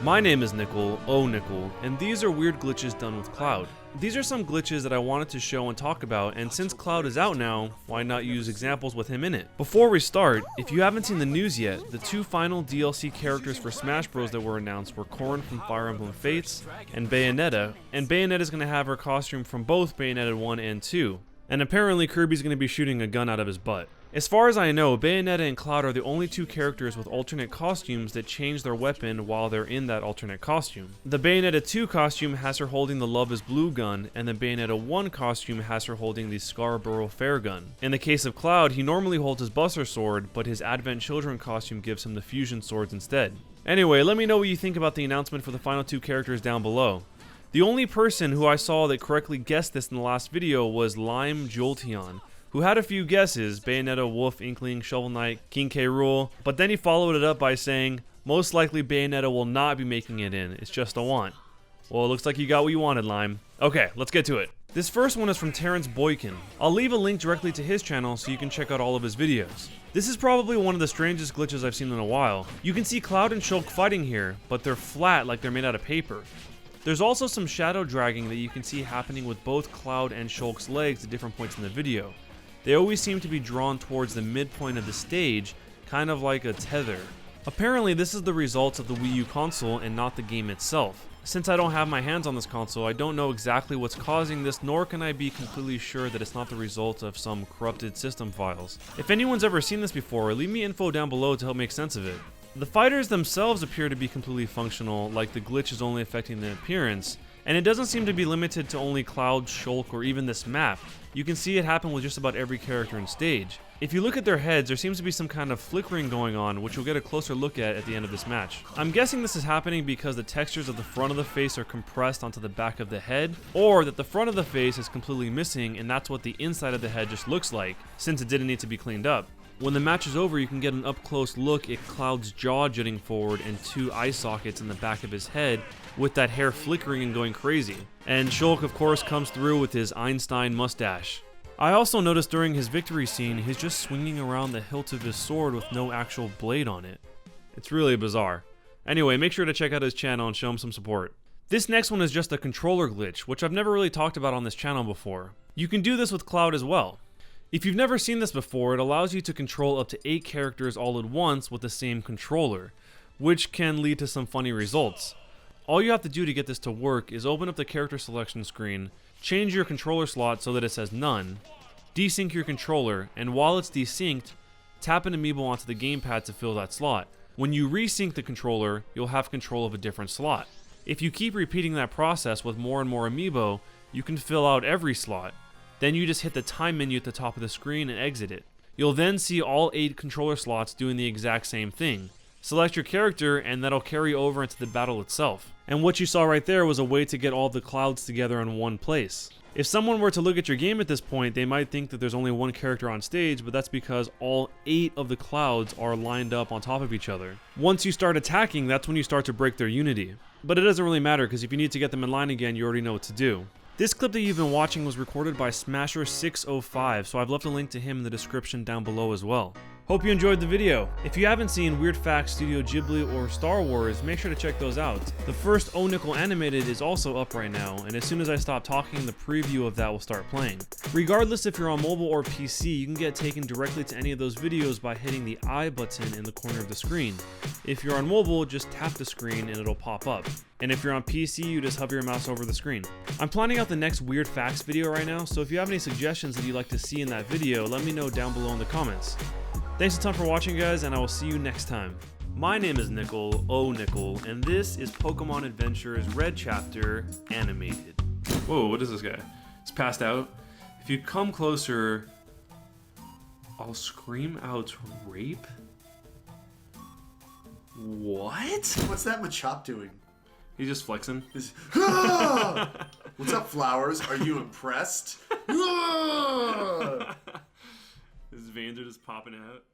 My name is Nickel, Nickel, and these are weird glitches done with Cloud. These are some glitches that I wanted to show and talk about, and since Cloud is out now, why not use examples with him in it? Before we start, if you haven't seen the news yet, the two final DLC characters for Smash Bros that were announced were Corrin from Fire Emblem Fates and Bayonetta is going to have her costume from both Bayonetta 1 and 2. And apparently Kirby's going to be shooting a gun out of his butt. As far as I know, Bayonetta and Cloud are the only two characters with alternate costumes that change their weapon while they're in that alternate costume. The Bayonetta 2 costume has her holding the Love is Blue gun, and the Bayonetta 1 costume has her holding the Scarborough Fair gun. In the case of Cloud, he normally holds his Buster Sword, but his Advent Children costume gives him the Fusion Swords instead. Anyway, let me know what you think about the announcement for the final two characters down below. The only person who I saw that correctly guessed this in the last video was Lime Jolteon, who had a few guesses: Bayonetta, Wolf, Inkling, Shovel Knight, King K. Rool, but then he followed it up by saying, most likely Bayonetta will not be making it in, it's just a want. Well, it looks like you got what you wanted, Lime. Okay, let's get to it. This first one is from Terrence Boykin. I'll leave a link directly to his channel so you can check out all of his videos. This is probably one of the strangest glitches I've seen in a while. You can see Cloud and Shulk fighting here, but they're flat like they're made out of paper. There's also some shadow dragging that you can see happening with both Cloud and Shulk's legs at different points in the video. They always seem to be drawn towards the midpoint of the stage, kind of like a tether. Apparently this is the result of the Wii U console and not the game itself. Since I don't have my hands on this console, I don't know exactly what's causing this, nor can I be completely sure that it's not the result of some corrupted system files. If anyone's ever seen this before, leave me info down below to help make sense of it. The fighters themselves appear to be completely functional, like the glitch is only affecting the appearance, and it doesn't seem to be limited to only Cloud, Shulk, or even this map. You can see it happen with just about every character in stage. If you look at their heads, there seems to be some kind of flickering going on, which we'll get a closer look at the end of this match. I'm guessing this is happening because the textures of the front of the face are compressed onto the back of the head, or that the front of the face is completely missing and that's what the inside of the head just looks like, since it didn't need to be cleaned up. When the match is over, you can get an up-close look at Cloud's jaw jutting forward and two eye sockets in the back of his head, with that hair flickering and going crazy. And Shulk, of course, comes through with his Einstein mustache. I also noticed during his victory scene, he's just swinging around the hilt of his sword with no actual blade on it. It's really bizarre. Anyway, make sure to check out his channel and show him some support. This next one is just a controller glitch, which I've never really talked about on this channel before. You can do this with Cloud as well. If you've never seen this before, it allows you to control up to 8 characters all at once with the same controller, which can lead to some funny results. All you have to do to get this to work is open up the character selection screen, change your controller slot so that it says none, desync your controller, and while it's desynced, tap an amiibo onto the gamepad to fill that slot. When you resync the controller, you'll have control of a different slot. If you keep repeating that process with more and more amiibo, you can fill out every slot. Then you just hit the time menu at the top of the screen and exit it. You'll then see all 8 controller slots doing the exact same thing. Select your character and that'll carry over into the battle itself. And what you saw right there was a way to get all of the Clouds together in one place. If someone were to look at your game at this point, they might think that there's only one character on stage, but that's because all 8 of the Clouds are lined up on top of each other. Once you start attacking, that's when you start to break their unity. But it doesn't really matter, because if you need to get them in line again, you already know what to do. This clip that you've been watching was recorded by Smasher605, so I've left a link to him in the description down below as well. Hope you enjoyed the video. If you haven't seen Weird Facts, Studio Ghibli, or Star Wars, make sure to check those out. The first Nickel animated is also up right now, and as soon as I stop talking, the preview of that will start playing. Regardless if you're on mobile or PC, you can get taken directly to any of those videos by hitting the I button in the corner of the screen. If you're on mobile, just tap the screen and it'll pop up. And if you're on PC, you just hover your mouse over the screen. I'm planning out the next Weird Facts video right now, so if you have any suggestions that you'd like to see in that video, let me know down below in the comments. Thanks a ton for watching, guys, and I will see you next time. My name is Nickel, Nickel, and this is Pokemon Adventures Red Chapter Animated. Whoa, what is this guy? He's passed out. If you come closer, I'll scream out rape? What? What's that Machop doing? He's just flexing. What's up, flowers? Are you impressed? His veins are just popping out.